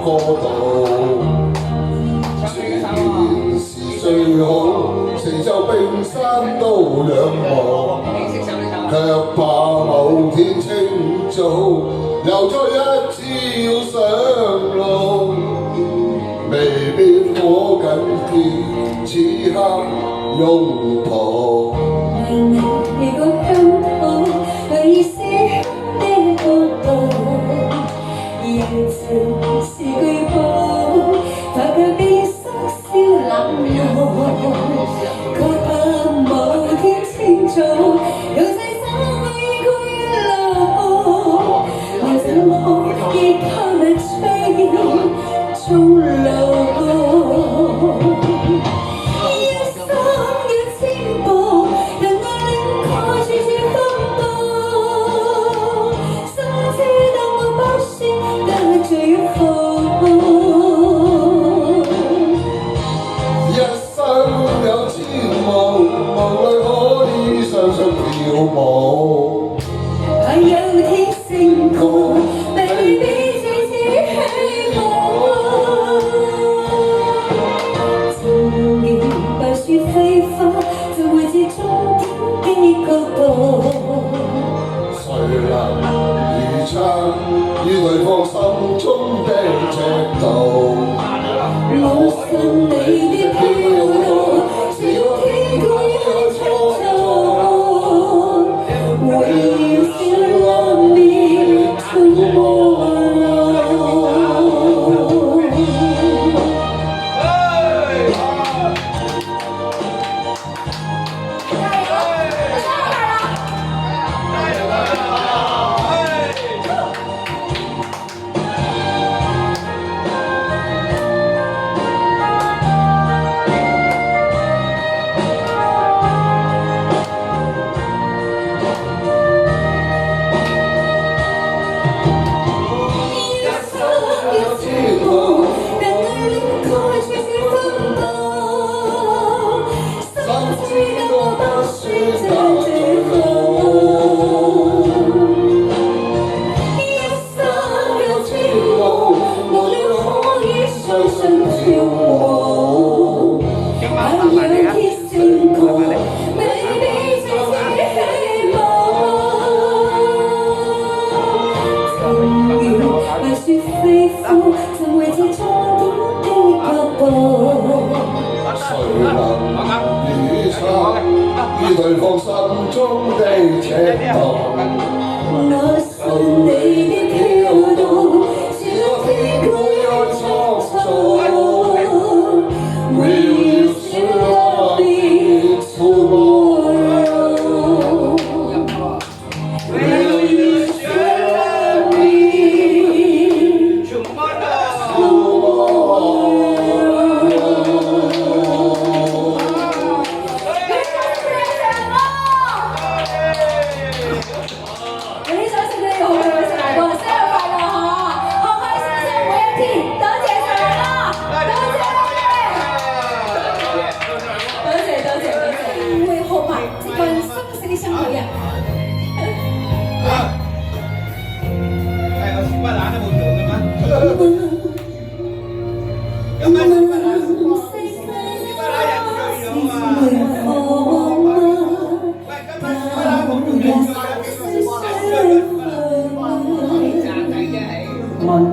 過度，情義是最好，成就冰山都仰望，卻怕某天清早又再一朝上路，未必可緊貼此刻擁抱。為你個鄉土，為思鄉的國度，夜情是據報，發卻變失燒冷漠，卻怕某天清早又再走回歸路，我怎可以靠那追終老？還有天星過，未必這次希望。情緣白雪飛花，就會至終點的角度。誰能預測於對方心中的尺度？我信你的飄蕩，是個天空一創造。微笑浪面春光。於對方心中的尺度，我信你的飄蕩，是個天空一創造。微笑浪面觸摸，微笑浪面觸摸。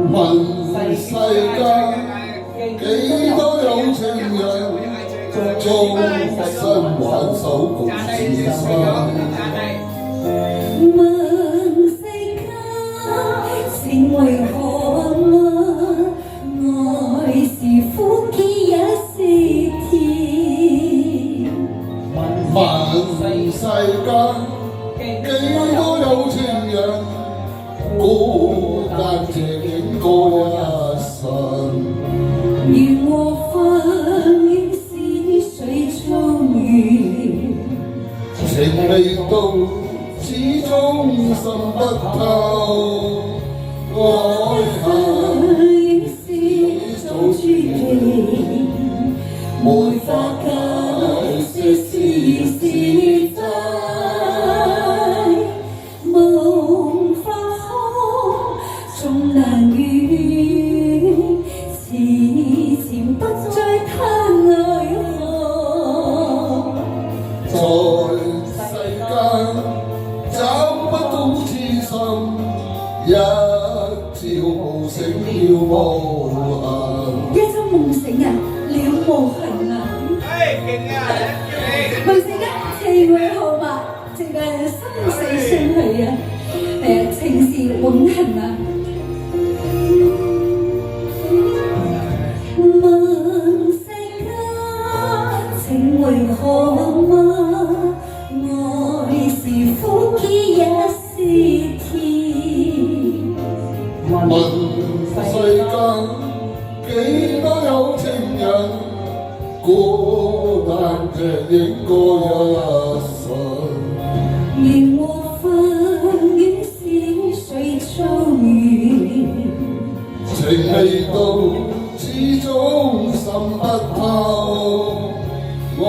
問世間幾多有情人，終身挽手共此生。問世間情為何物，愛是苦澀也是甜。問世間幾多有情人，孤單這境過一生。緣和分應是水中月，情未到，始終心不透。愛恨應是一種注定，沒法解說是真。夢發空，終難圓。無痕。一朝夢醒啊，了無痕啊！夢醒啊，情為何物？直係生死相許啊！情是永恆啊！夢醒啊，情為何物？愛是苦澀也是甜。問世間幾多有情人，孤單卻應過一生。緣和分與是誰造緣？情未到，始終心不透。愛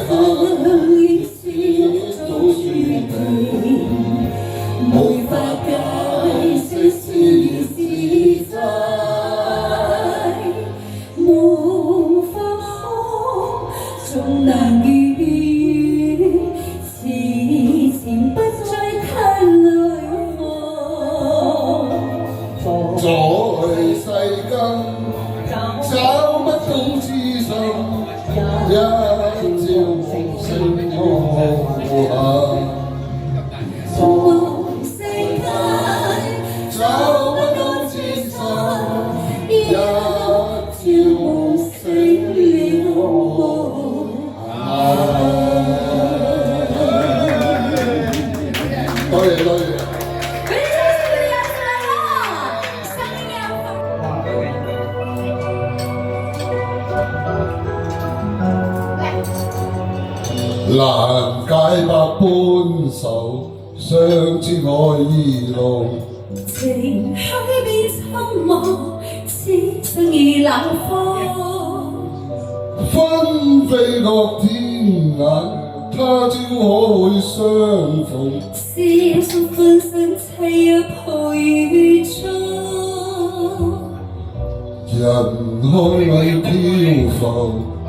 恨與是早注定，無法解釋是是非，無法可總難遇，此前不再嘆淚望。在世間找不到知心，一朝無聲無痕。夢醒間找不到知心，一朝無聲了無痕。多謝多謝。難解百般愁，相知愛意濃。情海變蒼茫，此生已冷風。分飛各天涯，他朝可會相逢？是心歡身棲入暴雨中。人海裏漂浮，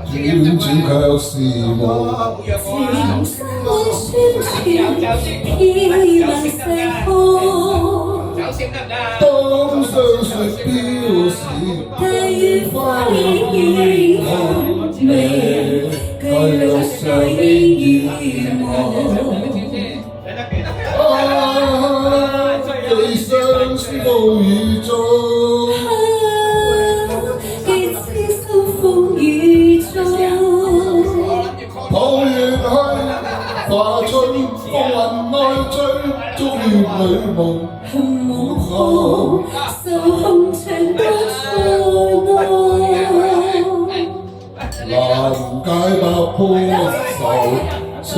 轉轉卻是夢。情深滿宣傳，飄於萬世空。當相說飄時，大雨花影已紅未，巨路上煙雨霧。寄相思風雨中。寄痴心風雨中。抱怨去，化春風雲內追，終於美夢。恨無好，受紅塵多錯愛。難解百般愁，相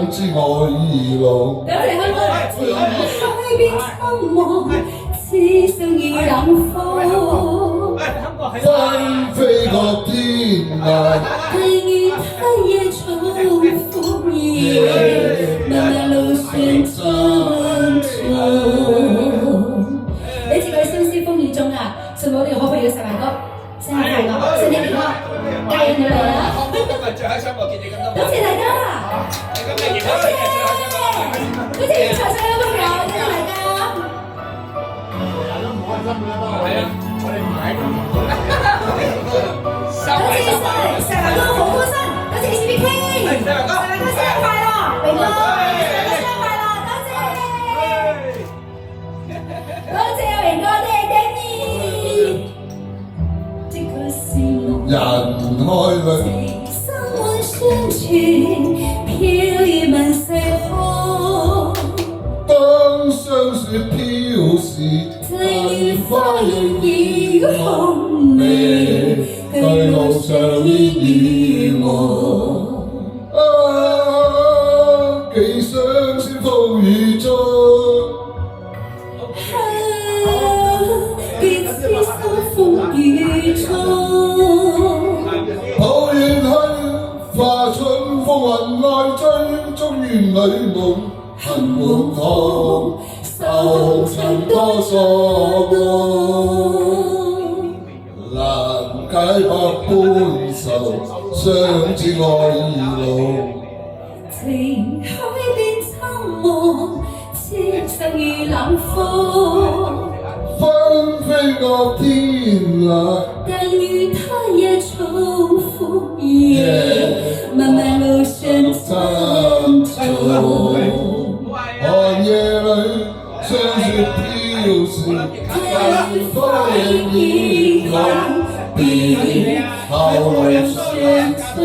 知愛意濃。感謝香港情海變蒼茫，此生已冷風。分飛各天涯，但願他夜重逢夜，漫漫路上珍重。你自己相思風雨中啊，順我哋好朋友食飯歌，生日快樂，身體健康，家人有嚟啊！多謝大家，多謝現場所有朋友，多謝大家。多謝石華哥好高薪，多謝 HBK， 石華哥生日快樂，榮哥生日快樂，多謝，多謝榮哥，多謝 Danny， 即個是夢。人海裏情深滿宣傳，飄於萬世空。當霜雪飄時，際遇花影已紅未，巨路上煙雨霧。寄相思風雨中。寄痴心風雨中。抱怨去，化春風雲內追，終於美夢。恨滿堂，受塵多錯愛。難解百般愁，相知愛意濃。情海變蒼茫，此生已冷風。分飛過天涯。但願他也重複夜，漫漫路上珍重。寒夜裏霜雪飄時，花影依舊，別後來相隨。